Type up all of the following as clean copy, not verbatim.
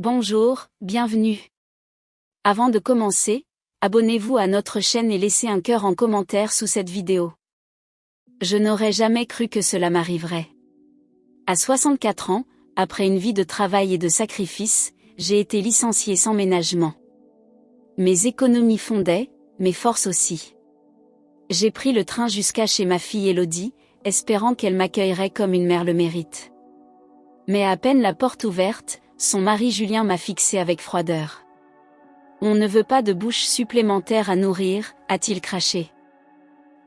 Bonjour, bienvenue. Avant de commencer, abonnez-vous à notre chaîne et laissez un cœur en commentaire sous cette vidéo. Je n'aurais jamais cru que cela m'arriverait. À 64 ans, après une vie de travail et de sacrifice, j'ai été licenciée sans ménagement. Mes économies fondaient, mes forces aussi. J'ai pris le train jusqu'à chez ma fille Elodie, espérant qu'elle m'accueillerait comme une mère le mérite. Mais à peine la porte ouverte, son mari Julien m'a fixé avec froideur. « On ne veut pas de bouche supplémentaire à nourrir », a-t-il craché.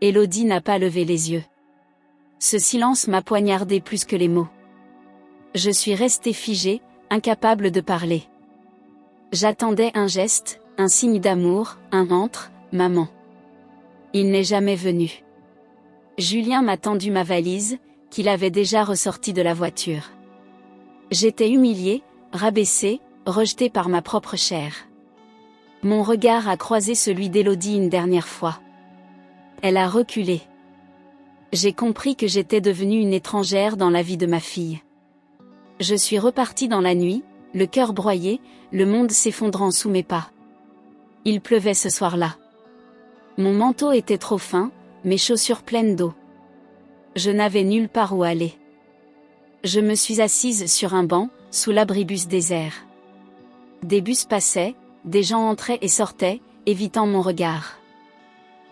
Elodie n'a pas levé les yeux. Ce silence m'a poignardé plus que les mots. Je suis restée figée, incapable de parler. J'attendais un geste, un signe d'amour, un « entre, maman ». Il n'est jamais venu. Julien m'a tendu ma valise, qu'il avait déjà ressortie de la voiture. J'étais humiliée, rabaissée, rejetée par ma propre chair. Mon regard a croisé celui d'Elodie une dernière fois. Elle a reculé. J'ai compris que j'étais devenue une étrangère dans la vie de ma fille. Je suis repartie dans la nuit, le cœur broyé, le monde s'effondrant sous mes pas. Il pleuvait ce soir-là. Mon manteau était trop fin, mes chaussures pleines d'eau. Je n'avais nulle part où aller. Je me suis assise sur un banc, sous l'abribus désert. Des bus passaient, des gens entraient et sortaient, évitant mon regard.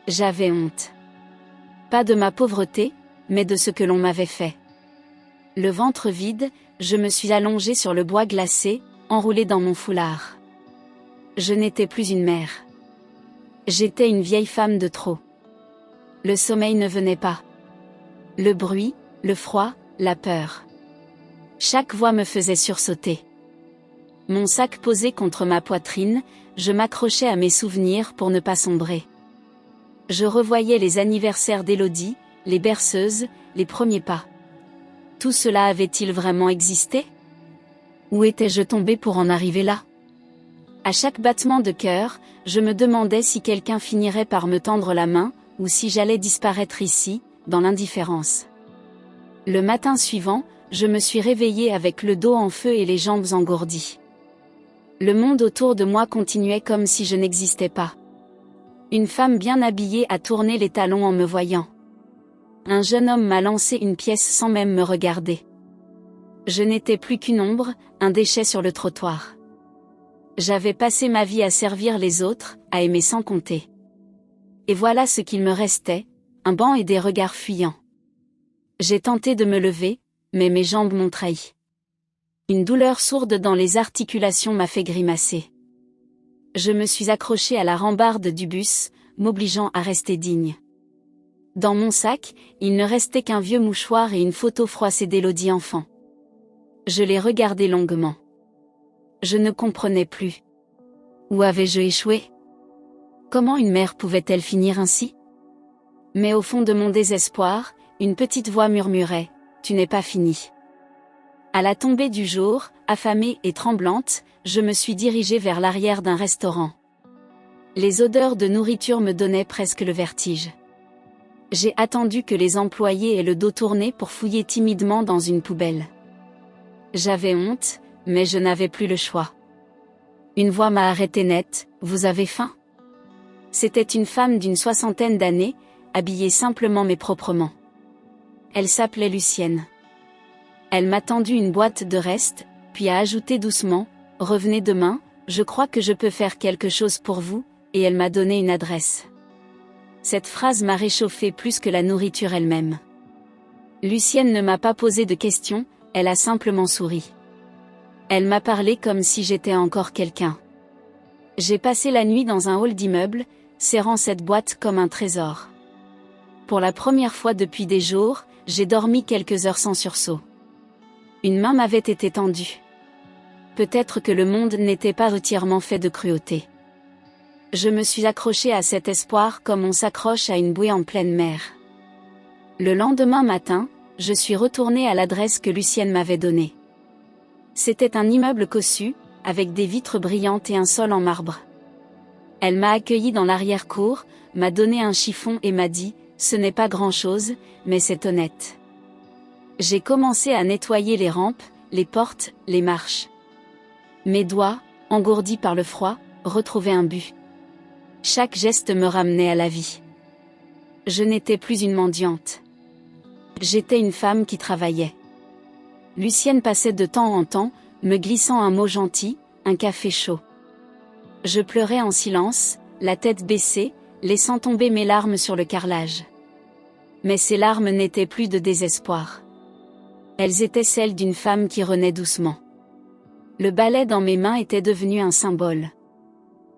J'avais honte. Pas de ma pauvreté, mais de ce que l'on m'avait fait. Le ventre vide, je me suis allongée sur le bois glacé, enroulée dans mon foulard. Je n'étais plus une mère. J'étais une vieille femme de trop. Le sommeil ne venait pas. Le bruit, le froid, la peur. Chaque voix me faisait sursauter. Mon sac posé contre ma poitrine, je m'accrochais à mes souvenirs pour ne pas sombrer. Je revoyais les anniversaires d'Elodie, les berceuses, les premiers pas. Tout cela avait-il vraiment existé? Où étais-je tombée pour en arriver là? À chaque battement de cœur, je me demandais si quelqu'un finirait par me tendre la main, ou si j'allais disparaître ici, dans l'indifférence. Le matin suivant, je me suis réveillée avec le dos en feu et les jambes engourdies. Le monde autour de moi continuait comme si je n'existais pas. Une femme bien habillée a tourné les talons en me voyant. Un jeune homme m'a lancé une pièce sans même me regarder. Je n'étais plus qu'une ombre, un déchet sur le trottoir. J'avais passé ma vie à servir les autres, à aimer sans compter. Et voilà ce qu'il me restait, un banc et des regards fuyants. J'ai tenté de me lever, mais mes jambes m'ont trahi. Une douleur sourde dans les articulations m'a fait grimacer. Je me suis accrochée à la rambarde du bus, m'obligeant à rester digne. Dans mon sac, il ne restait qu'un vieux mouchoir et une photo froissée d'Elodie enfant. Je l'ai regardée longuement. Je ne comprenais plus. Où avais-je échoué? Comment une mère pouvait-elle finir ainsi? Mais au fond de mon désespoir, une petite voix murmurait: « Tu n'es pas fini. » À la tombée du jour, affamée et tremblante, je me suis dirigée vers l'arrière d'un restaurant. Les odeurs de nourriture me donnaient presque le vertige. J'ai attendu que les employés aient le dos tourné pour fouiller timidement dans une poubelle. J'avais honte, mais je n'avais plus le choix. Une voix m'a arrêtée net: « Vous avez faim ?» C'était une femme d'une soixantaine d'années, habillée simplement mais proprement. Elle s'appelait Lucienne. Elle m'a tendu une boîte de restes, puis a ajouté doucement: « Revenez demain, je crois que je peux faire quelque chose pour vous », et elle m'a donné une adresse. Cette phrase m'a réchauffée plus que la nourriture elle-même. Lucienne ne m'a pas posé de questions, elle a simplement souri. Elle m'a parlé comme si j'étais encore quelqu'un. J'ai passé la nuit dans un hall d'immeuble, serrant cette boîte comme un trésor. Pour la première fois depuis des jours, j'ai dormi quelques heures sans sursaut. Une main m'avait été tendue. Peut-être que le monde n'était pas entièrement fait de cruauté. Je me suis accrochée à cet espoir comme on s'accroche à une bouée en pleine mer. Le lendemain matin, je suis retournée à l'adresse que Lucienne m'avait donnée. C'était un immeuble cossu, avec des vitres brillantes et un sol en marbre. Elle m'a accueillie dans l'arrière-cour, m'a donné un chiffon et m'a dit: « Ce n'est pas grand-chose, mais c'est honnête. » J'ai commencé à nettoyer les rampes, les portes, les marches. Mes doigts, engourdis par le froid, retrouvaient un but. Chaque geste me ramenait à la vie. Je n'étais plus une mendiante. J'étais une femme qui travaillait. Lucienne passait de temps en temps, me glissant un mot gentil, un café chaud. Je pleurais en silence, la tête baissée, laissant tomber mes larmes sur le carrelage. Mais ces larmes n'étaient plus de désespoir. Elles étaient celles d'une femme qui renaît doucement. Le balai dans mes mains était devenu un symbole.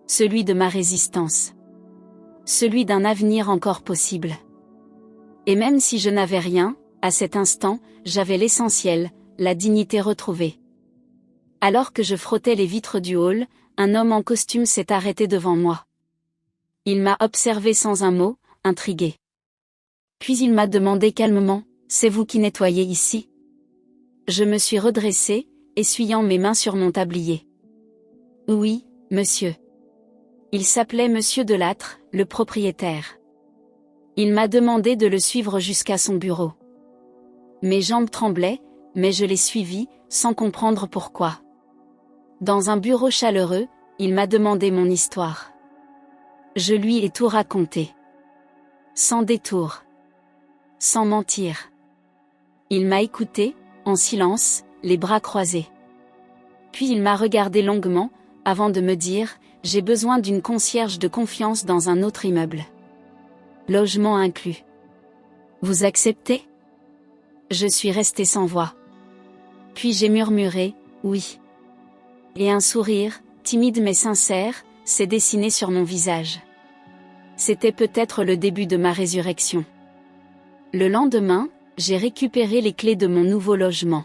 Celui de ma résistance. Celui d'un avenir encore possible. Et même si je n'avais rien, à cet instant, j'avais l'essentiel, la dignité retrouvée. Alors que je frottais les vitres du hall, un homme en costume s'est arrêté devant moi. Il m'a observé sans un mot, intrigué. Puis il m'a demandé calmement, « C'est vous qui nettoyez ici ?» Je me suis redressée, essuyant mes mains sur mon tablier. « Oui, monsieur. » Il s'appelait Monsieur Delattre, le propriétaire. Il m'a demandé de le suivre jusqu'à son bureau. Mes jambes tremblaient, mais je l'ai suivi, sans comprendre pourquoi. Dans un bureau chaleureux, il m'a demandé mon histoire. Je lui ai tout raconté. Sans détour. Sans mentir. Il m'a écouté, en silence, les bras croisés. Puis il m'a regardé longuement, avant de me dire, « J'ai besoin d'une concierge de confiance dans un autre immeuble. Logement inclus. Vous acceptez ?» Je suis restée sans voix. Puis j'ai murmuré, « Oui. » Et un sourire, timide mais sincère, s'est dessiné sur mon visage. C'était peut-être le début de ma résurrection. Le lendemain, j'ai récupéré les clés de mon nouveau logement.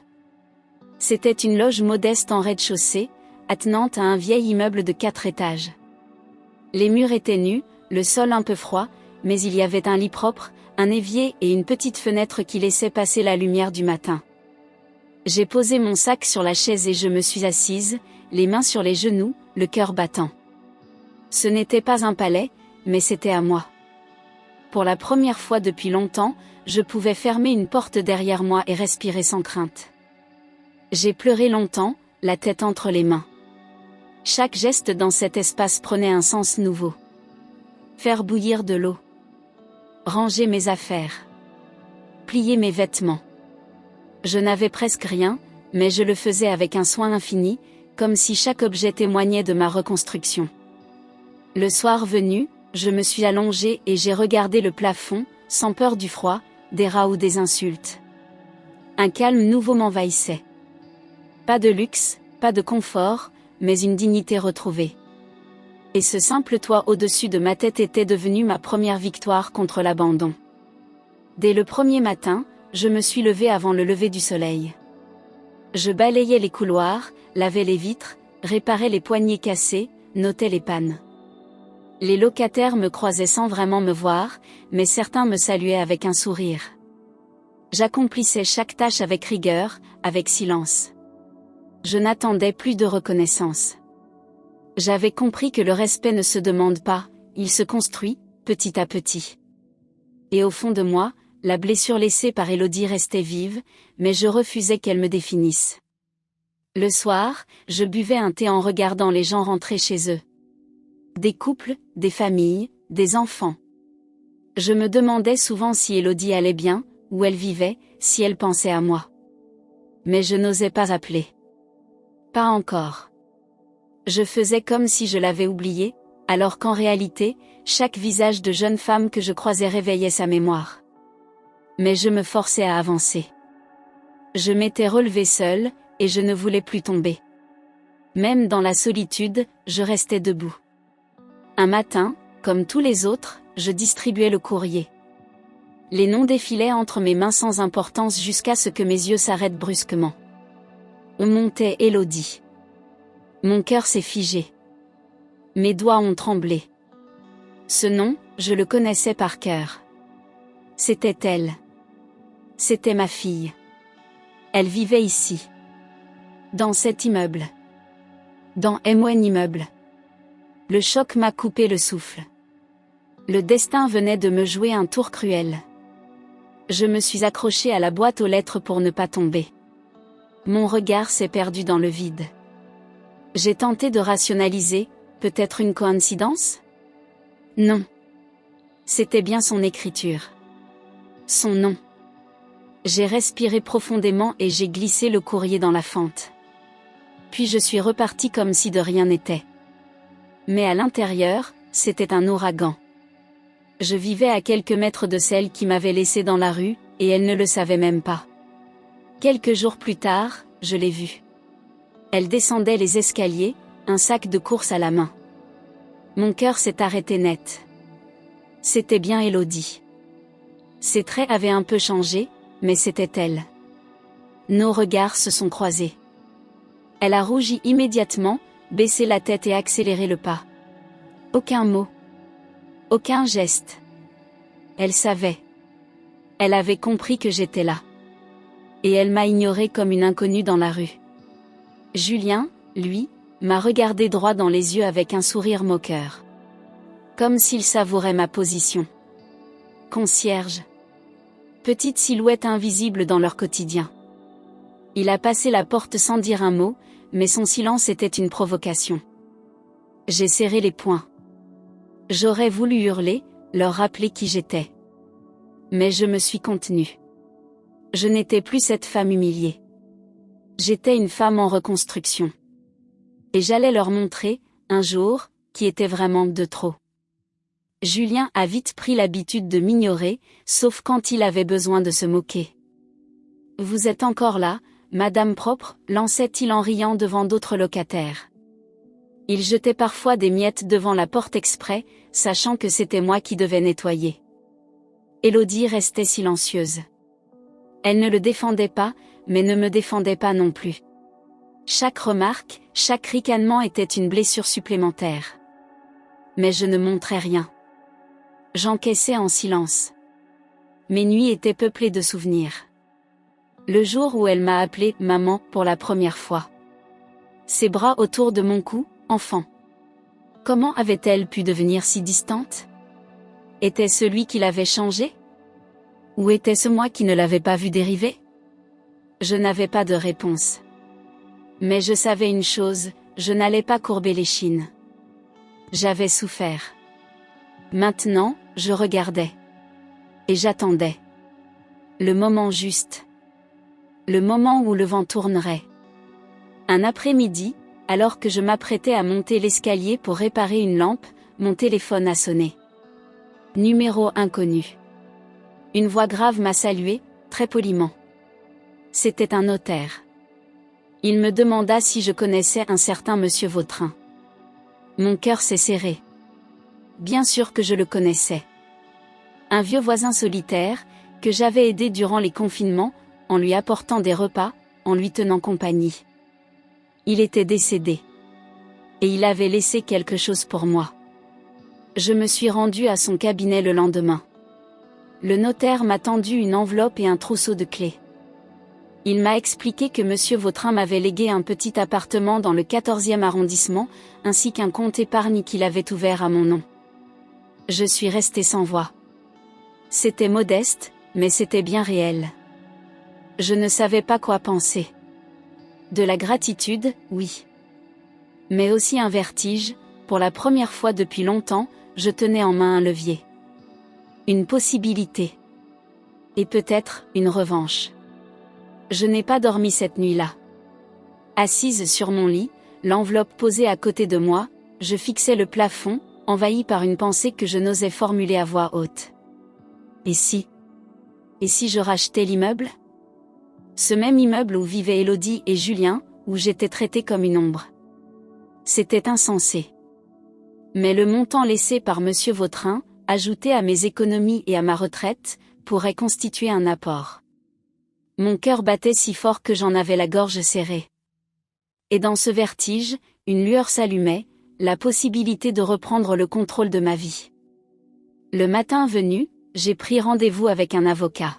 C'était une loge modeste en rez-de-chaussée, attenante à un vieil immeuble de 4 étages. Les murs étaient nus, le sol un peu froid, mais il y avait un lit propre, un évier et une petite fenêtre qui laissait passer la lumière du matin. J'ai posé mon sac sur la chaise et je me suis assise, les mains sur les genoux, le cœur battant. Ce n'était pas un palais, mais c'était à moi. Pour la première fois depuis longtemps, je pouvais fermer une porte derrière moi et respirer sans crainte. J'ai pleuré longtemps, la tête entre les mains. Chaque geste dans cet espace prenait un sens nouveau. Faire bouillir de l'eau. Ranger mes affaires. Plier mes vêtements. Je n'avais presque rien, mais je le faisais avec un soin infini, comme si chaque objet témoignait de ma reconstruction. Le soir venu, je me suis allongée et j'ai regardé le plafond, sans peur du froid, des rats ou des insultes. Un calme nouveau m'envahissait. Pas de luxe, pas de confort, mais une dignité retrouvée. Et ce simple toit au-dessus de ma tête était devenu ma première victoire contre l'abandon. Dès le premier matin, je me suis levée avant le lever du soleil. Je balayais les couloirs, lavais les vitres, réparais les poignées cassées, notais les pannes. Les locataires me croisaient sans vraiment me voir, mais certains me saluaient avec un sourire. J'accomplissais chaque tâche avec rigueur, avec silence. Je n'attendais plus de reconnaissance. J'avais compris que le respect ne se demande pas, il se construit, petit à petit. Et au fond de moi, la blessure laissée par Élodie restait vive, mais je refusais qu'elle me définisse. Le soir, je buvais un thé en regardant les gens rentrer chez eux. Des couples, des familles, des enfants. Je me demandais souvent si Élodie allait bien, où elle vivait, si elle pensait à moi. Mais je n'osais pas appeler. Pas encore. Je faisais comme si je l'avais oubliée, alors qu'en réalité, chaque visage de jeune femme que je croisais réveillait sa mémoire. Mais je me forçais à avancer. Je m'étais relevée seule, et je ne voulais plus tomber. Même dans la solitude, je restais debout. Un matin, comme tous les autres, je distribuais le courrier. Les noms défilaient entre mes mains sans importance jusqu'à ce que mes yeux s'arrêtent brusquement. On montait Élodie. Mon cœur s'est figé. Mes doigts ont tremblé. Ce nom, je le connaissais par cœur. C'était elle. C'était ma fille. Elle vivait ici. Dans cet immeuble. Dans M1 immeuble. Le choc m'a coupé le souffle. Le destin venait de me jouer un tour cruel. Je me suis accrochée à la boîte aux lettres pour ne pas tomber. Mon regard s'est perdu dans le vide. J'ai tenté de rationaliser, peut-être une coïncidence? Non. C'était bien son écriture. Son nom. J'ai respiré profondément et j'ai glissé le courrier dans la fente. Puis je suis reparti comme si de rien n'était. Mais à l'intérieur, c'était un ouragan. Je vivais à quelques mètres de celle qui m'avait laissé dans la rue, et elle ne le savait même pas. Quelques jours plus tard, je l'ai vue. Elle descendait les escaliers, un sac de course à la main. Mon cœur s'est arrêté net. C'était bien Élodie. Ses traits avaient un peu changé, mais c'était elle. Nos regards se sont croisés. Elle a rougi immédiatement, baissé la tête et accéléré le pas. Aucun mot. Aucun geste. Elle savait. Elle avait compris que j'étais là. Et elle m'a ignoré comme une inconnue dans la rue. Julien, lui, m'a regardé droit dans les yeux avec un sourire moqueur. Comme s'il savourait ma position. Concierge. Petite silhouette invisible dans leur quotidien. Il a passé la porte sans dire un mot, mais son silence était une provocation. J'ai serré les poings. J'aurais voulu hurler, leur rappeler qui j'étais. Mais je me suis contenue. Je n'étais plus cette femme humiliée. J'étais une femme en reconstruction. Et j'allais leur montrer, un jour, qui était vraiment de trop. Julien a vite pris l'habitude de m'ignorer, sauf quand il avait besoin de se moquer. « Vous êtes encore là, Madame Propre » lançait-il en riant devant d'autres locataires. Il jetait parfois des miettes devant la porte exprès, sachant que c'était moi qui devais nettoyer. Élodie restait silencieuse. Elle ne le défendait pas, mais ne me défendait pas non plus. Chaque remarque, chaque ricanement était une blessure supplémentaire. Mais je ne montrais rien. J'encaissais en silence. Mes nuits étaient peuplées de souvenirs. Le jour où elle m'a appelée « maman » pour la première fois. Ses bras autour de mon cou, enfant. Comment avait-elle pu devenir si distante? Était-ce lui qui l'avait changée? Ou était-ce moi qui ne l'avais pas vue dériver? Je n'avais pas de réponse. Mais je savais une chose, je n'allais pas courber l'échine. J'avais souffert. Maintenant, je regardais. Et j'attendais. Le moment juste. Le moment où le vent tournerait. Un après-midi, alors que je m'apprêtais à monter l'escalier pour réparer une lampe, mon téléphone a sonné. Numéro inconnu. Une voix grave m'a salué, très poliment. C'était un notaire. Il me demanda si je connaissais un certain monsieur Vautrin. Mon cœur s'est serré. Bien sûr que je le connaissais. Un vieux voisin solitaire, que j'avais aidé durant les confinements, en lui apportant des repas, en lui tenant compagnie. Il était décédé. Et il avait laissé quelque chose pour moi. Je me suis rendue à son cabinet le lendemain. Le notaire m'a tendu une enveloppe et un trousseau de clés. Il m'a expliqué que monsieur Vautrin m'avait légué un petit appartement dans le 14e arrondissement, ainsi qu'un compte épargne qu'il avait ouvert à mon nom. Je suis restée sans voix. C'était modeste, mais c'était bien réel. Je ne savais pas quoi penser. De la gratitude, oui. Mais aussi un vertige, pour la première fois depuis longtemps, je tenais en main un levier. Une possibilité. Et peut-être, une revanche. Je n'ai pas dormi cette nuit-là. Assise sur mon lit, l'enveloppe posée à côté de moi, je fixais le plafond, envahi par une pensée que je n'osais formuler à voix haute. Et si je rachetais l'immeuble? Ce même immeuble où vivaient Élodie et Julien, où j'étais traitée comme une ombre. C'était insensé. Mais le montant laissé par monsieur Vautrin, ajouté à mes économies et à ma retraite, pourrait constituer un apport. Mon cœur battait si fort que j'en avais la gorge serrée. Et dans ce vertige, une lueur s'allumait, la possibilité de reprendre le contrôle de ma vie. Le matin venu, j'ai pris rendez-vous avec un avocat.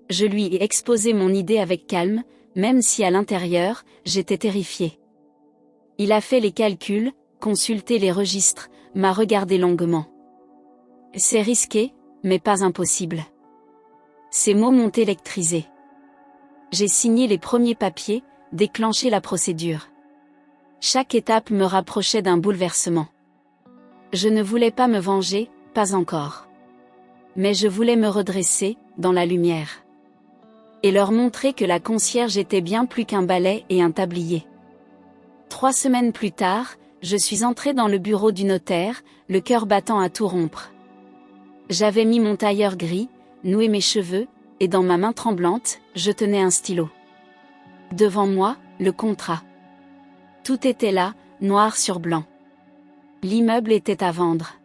Je lui ai exposé mon idée avec calme, même si à l'intérieur, j'étais terrifiée. Il a fait les calculs, consulté les registres, m'a regardé longuement. C'est risqué, mais pas impossible. Ces mots m'ont électrisé. J'ai signé les premiers papiers, déclenché la procédure. Chaque étape me rapprochait d'un bouleversement. Je ne voulais pas me venger, pas encore. Mais je voulais me redresser, dans la lumière. Et leur montrer que la concierge était bien plus qu'un balai et un tablier. 3 semaines plus tard, je suis entrée dans le bureau du notaire, le cœur battant à tout rompre. J'avais mis mon tailleur gris, noué mes cheveux, et dans ma main tremblante, je tenais un stylo. Devant moi, le contrat. Tout était là, noir sur blanc. L'immeuble était à vendre.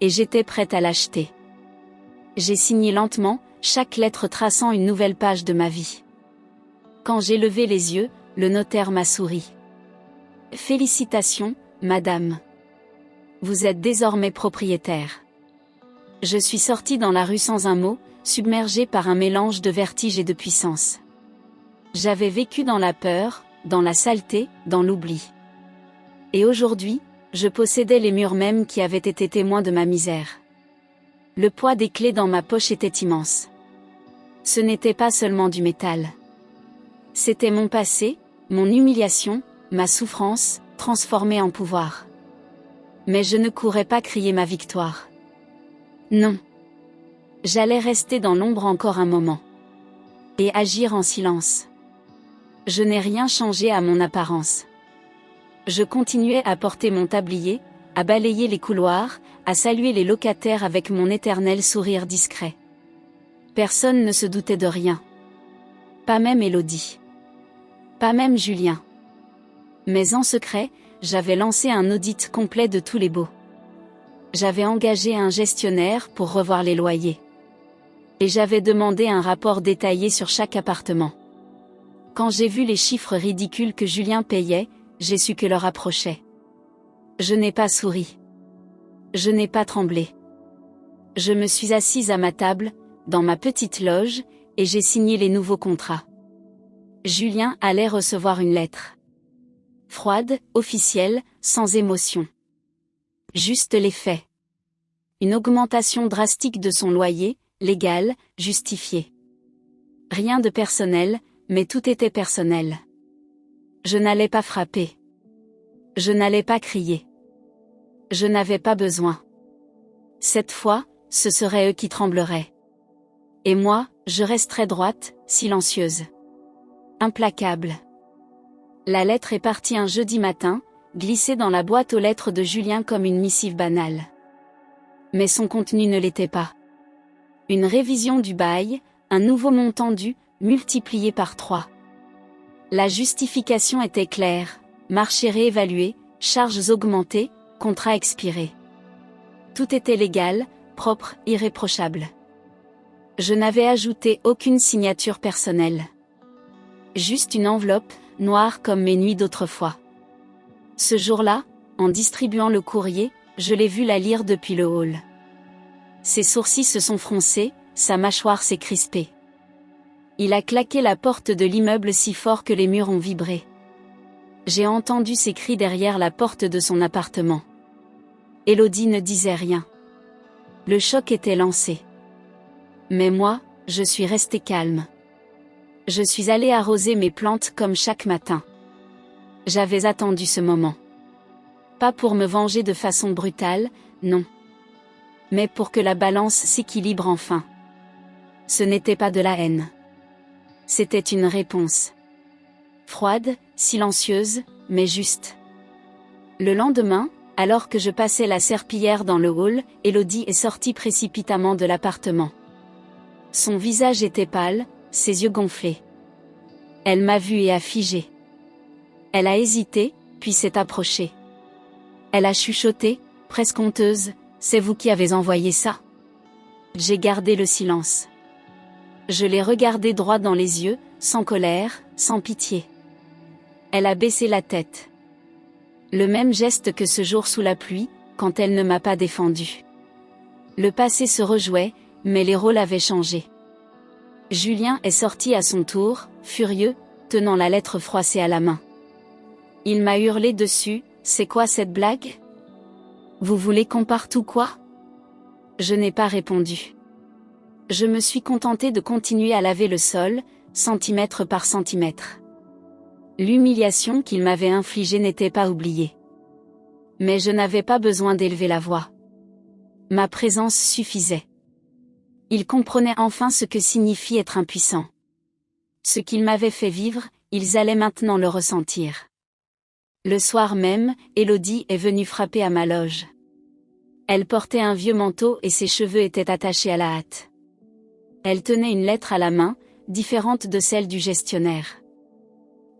Et j'étais prête à l'acheter. J'ai signé lentement, chaque lettre traçant une nouvelle page de ma vie. Quand j'ai levé les yeux, le notaire m'a souri. « Félicitations, madame. Vous êtes désormais propriétaire. » Je suis sortie dans la rue sans un mot, submergée par un mélange de vertige et de puissance. J'avais vécu dans la peur, dans la saleté, dans l'oubli. Et aujourd'hui, je possédais les murs mêmes qui avaient été témoins de ma misère. Le poids des clés dans ma poche était immense. Ce n'était pas seulement du métal. C'était mon passé, mon humiliation, ma souffrance, transformée en pouvoir. Mais je ne courais pas crier ma victoire. Non. J'allais rester dans l'ombre encore un moment. Et agir en silence. Je n'ai rien changé à mon apparence. Je continuais à porter mon tablier, à balayer les couloirs, à saluer les locataires avec mon éternel sourire discret. Personne ne se doutait de rien. Pas même Élodie. Pas même Julien. Mais en secret, j'avais lancé un audit complet de tous les baux. J'avais engagé un gestionnaire pour revoir les loyers. Et j'avais demandé un rapport détaillé sur chaque appartement. Quand j'ai vu les chiffres ridicules que Julien payait, j'ai su que l'heure approchait. Je n'ai pas souri. Je n'ai pas tremblé. Je me suis assise à ma table, dans ma petite loge, et j'ai signé les nouveaux contrats. Julien allait recevoir une lettre. Froide, officielle, sans émotion. Juste les faits. Une augmentation drastique de son loyer, légale, justifiée. Rien de personnel, mais tout était personnel. Je n'allais pas frapper. Je n'allais pas crier. Je n'avais pas besoin. Cette fois, ce seraient eux qui trembleraient. Et moi, je resterais droite, silencieuse. Implacable. La lettre est partie un jeudi matin, glissée dans la boîte aux lettres de Julien comme une missive banale. Mais son contenu ne l'était pas. Une révision du bail, un nouveau montant dû, multiplié par 3. La justification était claire, marché réévalué, charges augmentées, contrat expiré. Tout était légal, propre, irréprochable. Je n'avais ajouté aucune signature personnelle. Juste une enveloppe, noire comme mes nuits d'autrefois. Ce jour-là, en distribuant le courrier, je l'ai vu la lire depuis le hall. Ses sourcils se sont froncés, sa mâchoire s'est crispée. Il a claqué la porte de l'immeuble si fort que les murs ont vibré. J'ai entendu ses cris derrière la porte de son appartement. Élodie ne disait rien. Le choc était lancé. Mais moi, je suis restée calme. Je suis allée arroser mes plantes comme chaque matin. J'avais attendu ce moment. Pas pour me venger de façon brutale, non. Mais pour que la balance s'équilibre enfin. Ce n'était pas de la haine. C'était une réponse. Froide, silencieuse, mais juste. Le lendemain, alors que je passais la serpillière dans le hall, Élodie est sortie précipitamment de l'appartement. Son visage était pâle, ses yeux gonflés. Elle m'a vue et a figé. Elle a hésité, puis s'est approchée. Elle a chuchoté, presque honteuse, « C'est vous qui avez envoyé ça ?» J'ai gardé le silence. Je l'ai regardée droit dans les yeux, sans colère, sans pitié. Elle a baissé la tête. Le même geste que ce jour sous la pluie, quand elle ne m'a pas défendu. Le passé se rejouait, mais les rôles avaient changé. Julien est sorti à son tour, furieux, tenant la lettre froissée à la main. Il m'a hurlé dessus, « C'est quoi cette blague ? Vous voulez qu'on parte ou quoi ?» Je n'ai pas répondu. Je me suis contentée de continuer à laver le sol, centimètre par centimètre. L'humiliation qu'il m'avait infligée n'était pas oubliée. Mais je n'avais pas besoin d'élever la voix. Ma présence suffisait. Ils comprenaient enfin ce que signifie être impuissant. Ce qu'ils m'avaient fait vivre, ils allaient maintenant le ressentir. Le soir même, Élodie est venue frapper à ma loge. Elle portait un vieux manteau et ses cheveux étaient attachés à la hâte. Elle tenait une lettre à la main, différente de celle du gestionnaire.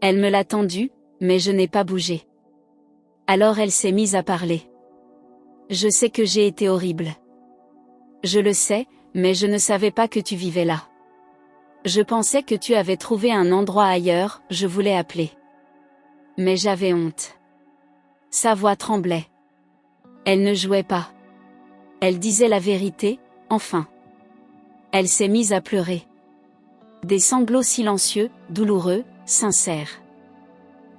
Elle me l'a tendue, mais je n'ai pas bougé. Alors elle s'est mise à parler. Je sais que j'ai été horrible. Je le sais, mais je ne savais pas que tu vivais là. Je pensais que tu avais trouvé un endroit ailleurs, je voulais appeler. Mais j'avais honte. Sa voix tremblait. Elle ne jouait pas. Elle disait la vérité, enfin. Elle s'est mise à pleurer. Des sanglots silencieux, douloureux, sincères.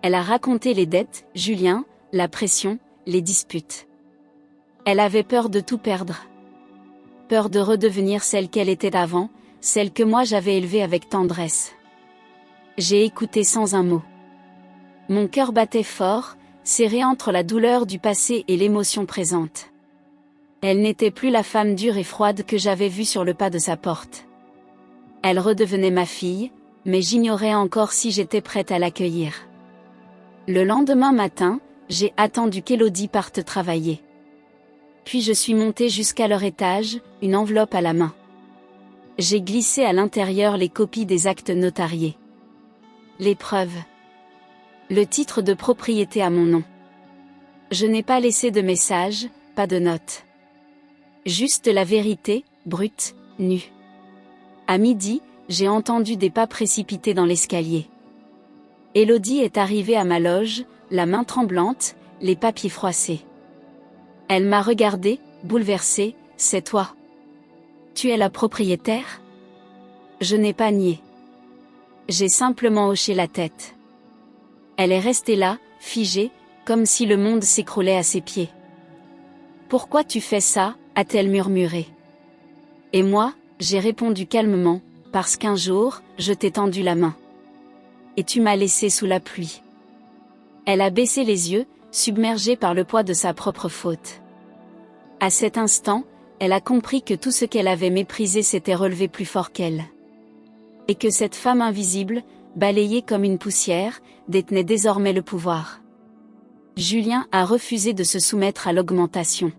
Elle a raconté les dettes, Julien, la pression, les disputes. Elle avait peur de tout perdre. Peur de redevenir celle qu'elle était avant, celle que moi j'avais élevée avec tendresse. J'ai écouté sans un mot. Mon cœur battait fort, serré entre la douleur du passé et l'émotion présente. Elle n'était plus la femme dure et froide que j'avais vue sur le pas de sa porte. Elle redevenait ma fille, mais j'ignorais encore si j'étais prête à l'accueillir. Le lendemain matin, j'ai attendu qu'Élodie parte travailler. Puis je suis montée jusqu'à leur étage, une enveloppe à la main. J'ai glissé à l'intérieur les copies des actes notariés. Les preuves. Le titre de propriété à mon nom. Je n'ai pas laissé de message, pas de note. Juste la vérité, brute, nue. À midi, j'ai entendu des pas précipités dans l'escalier. Élodie est arrivée à ma loge, la main tremblante, les papiers froissés. Elle m'a regardée, bouleversée. C'est toi. Tu es la propriétaire? Je n'ai pas nié. J'ai simplement hoché la tête. Elle est restée là, figée, comme si le monde s'écroulait à ses pieds. Pourquoi tu fais ça? A-t-elle murmuré. Et moi, j'ai répondu calmement, parce qu'un jour, je t'ai tendu la main. Et tu m'as laissé sous la pluie. Elle a baissé les yeux, submergée par le poids de sa propre faute. À cet instant, elle a compris que tout ce qu'elle avait méprisé s'était relevé plus fort qu'elle. Et que cette femme invisible, balayée comme une poussière, détenait désormais le pouvoir. Julien a refusé de se soumettre à l'augmentation.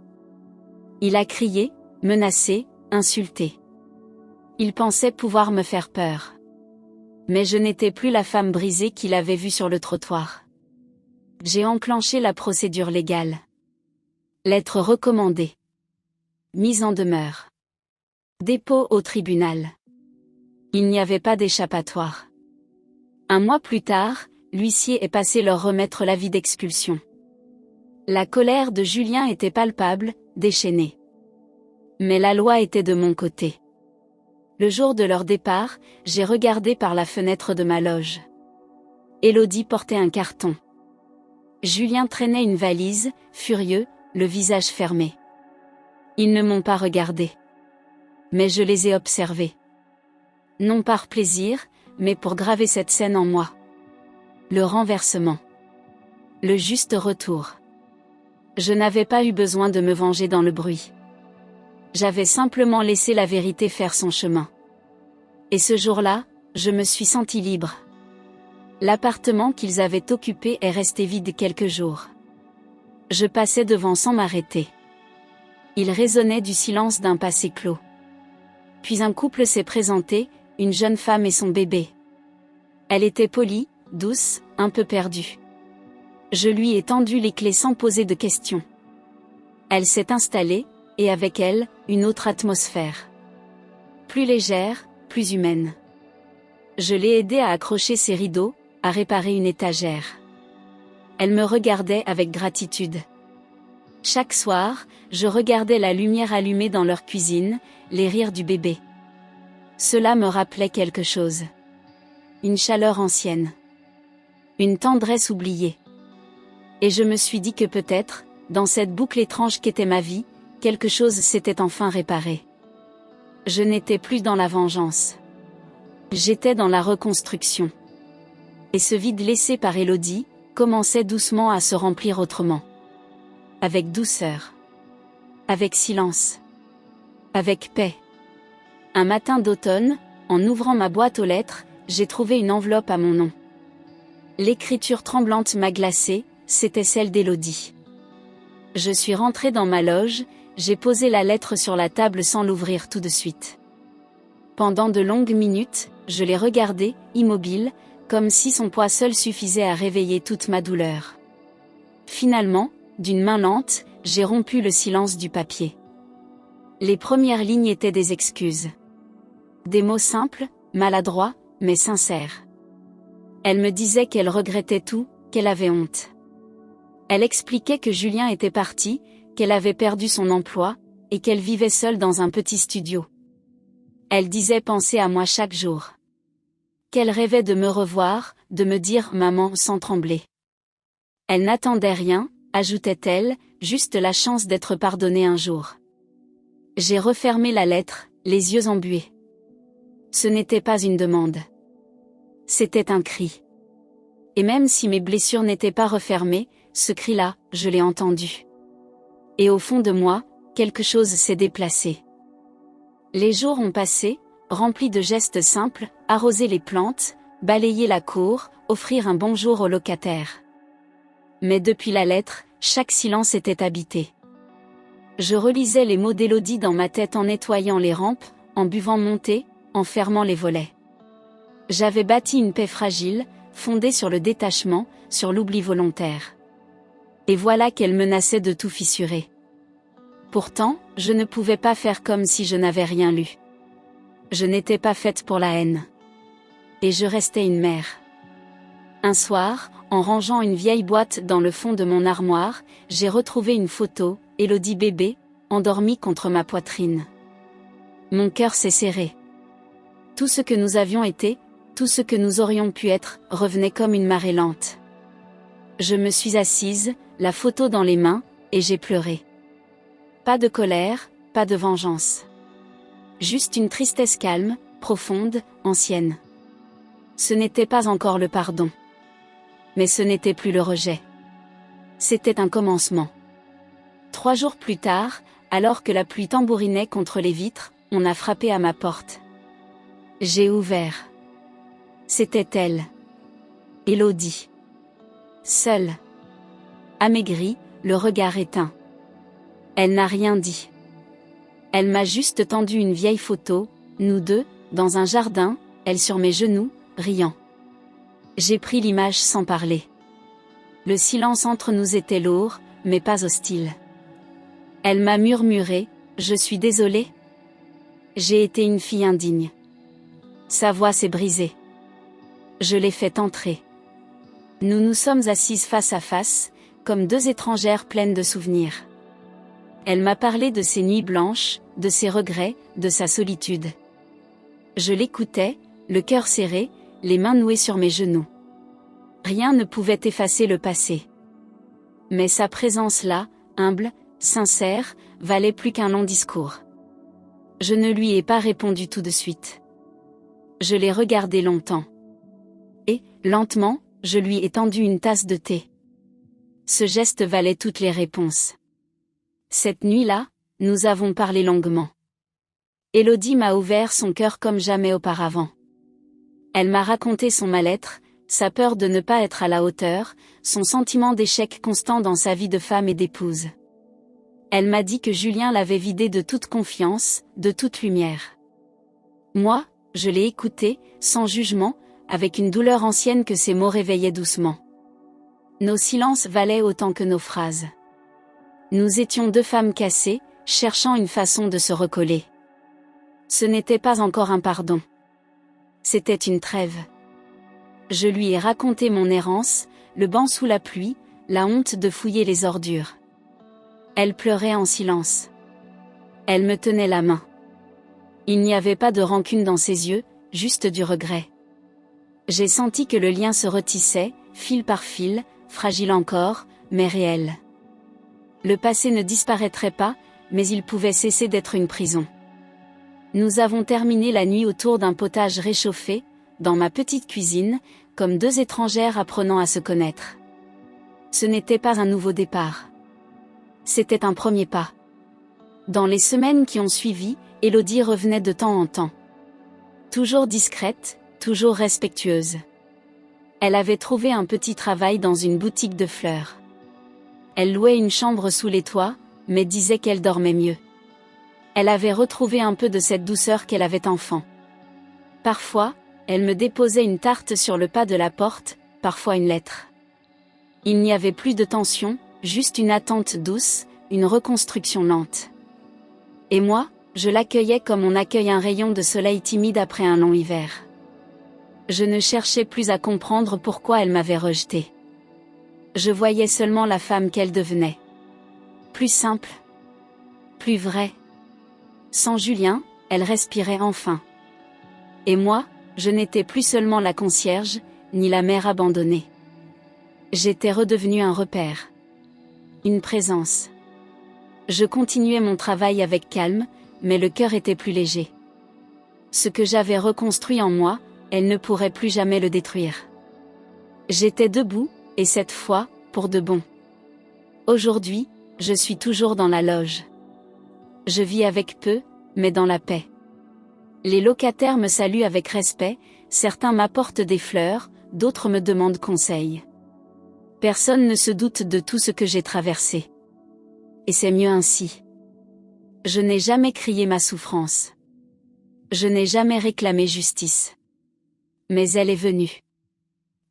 Il a crié, menacé, insulté. Il pensait pouvoir me faire peur. Mais je n'étais plus la femme brisée qu'il avait vue sur le trottoir. J'ai enclenché la procédure légale. Lettre recommandée. Mise en demeure. Dépôt au tribunal. Il n'y avait pas d'échappatoire. Un mois plus tard, l'huissier est passé leur remettre l'avis d'expulsion. La colère de Julien était palpable, déchaînée. Mais la loi était de mon côté. Le jour de leur départ, j'ai regardé par la fenêtre de ma loge. Élodie portait un carton. Julien traînait une valise, furieux, le visage fermé. Ils ne m'ont pas regardé. Mais je les ai observés. Non par plaisir, mais pour graver cette scène en moi. Le renversement. Le juste retour. Je n'avais pas eu besoin de me venger dans le bruit. J'avais simplement laissé la vérité faire son chemin. Et ce jour-là, je me suis sentie libre. L'appartement qu'ils avaient occupé est resté vide quelques jours. Je passais devant sans m'arrêter. Il résonnait du silence d'un passé clos. Puis un couple s'est présenté, une jeune femme et son bébé. Elle était polie, douce, un peu perdue. Je lui ai tendu les clés sans poser de questions. Elle s'est installée, et avec elle, une autre atmosphère. Plus légère, plus humaine. Je l'ai aidée à accrocher ses rideaux, à réparer une étagère. Elle me regardait avec gratitude. Chaque soir, je regardais la lumière allumée dans leur cuisine, les rires du bébé. Cela me rappelait quelque chose. Une chaleur ancienne. Une tendresse oubliée. Et je me suis dit que peut-être, dans cette boucle étrange qu'était ma vie, quelque chose s'était enfin réparé. Je n'étais plus dans la vengeance. J'étais dans la reconstruction. Et ce vide laissé par Élodie commençait doucement à se remplir autrement. Avec douceur. Avec silence. Avec paix. Un matin d'automne, en ouvrant ma boîte aux lettres, j'ai trouvé une enveloppe à mon nom. L'écriture tremblante m'a glacée, c'était celle d'Élodie. Je suis rentrée dans ma loge, j'ai posé la lettre sur la table sans l'ouvrir tout de suite. Pendant de longues minutes, je l'ai regardée, immobile, comme si son poids seul suffisait à réveiller toute ma douleur. Finalement, d'une main lente, j'ai rompu le silence du papier. Les premières lignes étaient des excuses. Des mots simples, maladroits, mais sincères. Elle me disait qu'elle regrettait tout, qu'elle avait honte. Elle expliquait que Julien était parti, qu'elle avait perdu son emploi, et qu'elle vivait seule dans un petit studio. Elle disait penser à moi chaque jour. Qu'elle rêvait de me revoir, de me dire « maman » sans trembler. Elle n'attendait rien, ajoutait-elle, juste la chance d'être pardonnée un jour. J'ai refermé la lettre, les yeux embués. Ce n'était pas une demande. C'était un cri. Et même si mes blessures n'étaient pas refermées, ce cri-là, je l'ai entendu. Et au fond de moi, quelque chose s'est déplacé. Les jours ont passé, remplis de gestes simples, arroser les plantes, balayer la cour, offrir un bonjour aux locataires. Mais depuis la lettre, chaque silence était habité. Je relisais les mots d'Élodie dans ma tête en nettoyant les rampes, en buvant mon thé, en fermant les volets. J'avais bâti une paix fragile, fondée sur le détachement, sur l'oubli volontaire. Et voilà qu'elle menaçait de tout fissurer. Pourtant, je ne pouvais pas faire comme si je n'avais rien lu. Je n'étais pas faite pour la haine. Et je restais une mère. Un soir, en rangeant une vieille boîte dans le fond de mon armoire, j'ai retrouvé une photo, Élodie bébé, endormie contre ma poitrine. Mon cœur s'est serré. Tout ce que nous avions été, tout ce que nous aurions pu être, revenait comme une marée lente. Je me suis assise, la photo dans les mains, et j'ai pleuré. Pas de colère, pas de vengeance. Juste une tristesse calme, profonde, ancienne. Ce n'était pas encore le pardon. Mais ce n'était plus le rejet. C'était un commencement. 3 jours plus tard, alors que la pluie tambourinait contre les vitres, on a frappé à ma porte. J'ai ouvert. C'était elle. Élodie. Seule. Amaigrie, le regard éteint. Elle n'a rien dit. Elle m'a juste tendu une vieille photo, nous deux, dans un jardin, elle sur mes genoux, riant. J'ai pris l'image sans parler. Le silence entre nous était lourd, mais pas hostile. Elle m'a murmuré, « Je suis désolée. J'ai été une fille indigne. » Sa voix s'est brisée. Je l'ai fait entrer. Nous nous sommes assises face à face, comme 2 étrangères pleines de souvenirs. Elle m'a parlé de ses nuits blanches, de ses regrets, de sa solitude. Je l'écoutais, le cœur serré, les mains nouées sur mes genoux. Rien ne pouvait effacer le passé. Mais sa présence là, humble, sincère, valait plus qu'un long discours. Je ne lui ai pas répondu tout de suite. Je l'ai regardée longtemps. Et, lentement, je lui ai tendu une tasse de thé. Ce geste valait toutes les réponses. Cette nuit-là, nous avons parlé longuement. Élodie m'a ouvert son cœur comme jamais auparavant. Elle m'a raconté son mal-être, sa peur de ne pas être à la hauteur, son sentiment d'échec constant dans sa vie de femme et d'épouse. Elle m'a dit que Julien l'avait vidée de toute confiance, de toute lumière. Moi, je l'ai écoutée, sans jugement, avec une douleur ancienne que ses mots réveillaient doucement. Nos silences valaient autant que nos phrases. Nous étions 2 femmes cassées, cherchant une façon de se recoller. Ce n'était pas encore un pardon. C'était une trêve. Je lui ai raconté mon errance, le banc sous la pluie, la honte de fouiller les ordures. Elle pleurait en silence. Elle me tenait la main. Il n'y avait pas de rancune dans ses yeux, juste du regret. J'ai senti que le lien se retissait, fil par fil, fragile encore, mais réel. Le passé ne disparaîtrait pas, mais il pouvait cesser d'être une prison. Nous avons terminé la nuit autour d'un potage réchauffé, dans ma petite cuisine, comme deux étrangères apprenant à se connaître. Ce n'était pas un nouveau départ. C'était un premier pas. Dans les semaines qui ont suivi, Élodie revenait de temps en temps. Toujours discrète, toujours respectueuse. Elle avait trouvé un petit travail dans une boutique de fleurs. Elle louait une chambre sous les toits, mais disait qu'elle dormait mieux. Elle avait retrouvé un peu de cette douceur qu'elle avait enfant. Parfois, elle me déposait une tarte sur le pas de la porte, parfois une lettre. Il n'y avait plus de tension, juste une attente douce, une reconstruction lente. Et moi, je l'accueillais comme on accueille un rayon de soleil timide après un long hiver. Je ne cherchais plus à comprendre pourquoi elle m'avait rejetée. Je voyais seulement la femme qu'elle devenait. Plus simple. Plus vraie. Sans Julien, elle respirait enfin. Et moi, je n'étais plus seulement la concierge, ni la mère abandonnée. J'étais redevenue un repère. Une présence. Je continuais mon travail avec calme, mais le cœur était plus léger. Ce que j'avais reconstruit en moi, elle ne pourrait plus jamais le détruire. J'étais debout, et cette fois, pour de bon. Aujourd'hui, je suis toujours dans la loge. Je vis avec peu, mais dans la paix. Les locataires me saluent avec respect, certains m'apportent des fleurs, d'autres me demandent conseil. Personne ne se doute de tout ce que j'ai traversé. Et c'est mieux ainsi. Je n'ai jamais crié ma souffrance. Je n'ai jamais réclamé justice. Mais elle est venue.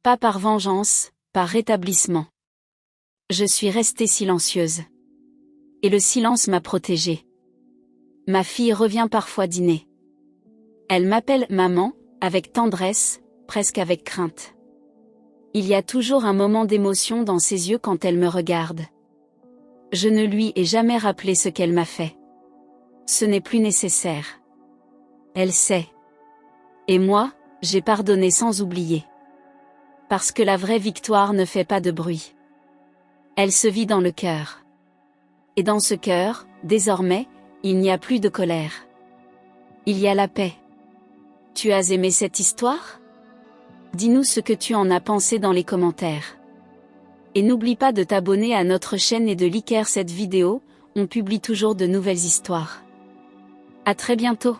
Pas par vengeance, par rétablissement. Je suis restée silencieuse. Et le silence m'a protégée. Ma fille revient parfois dîner. Elle m'appelle maman, avec tendresse, presque avec crainte. Il y a toujours un moment d'émotion dans ses yeux quand elle me regarde. Je ne lui ai jamais rappelé ce qu'elle m'a fait. Ce n'est plus nécessaire. Elle sait. Et moi, j'ai pardonné sans oublier. Parce que la vraie victoire ne fait pas de bruit. Elle se vit dans le cœur. Et dans ce cœur, désormais, il n'y a plus de colère. Il y a la paix. Tu as aimé cette histoire? Dis-nous ce que tu en as pensé dans les commentaires. Et n'oublie pas de t'abonner à notre chaîne et de liker cette vidéo, on publie toujours de nouvelles histoires. À très bientôt.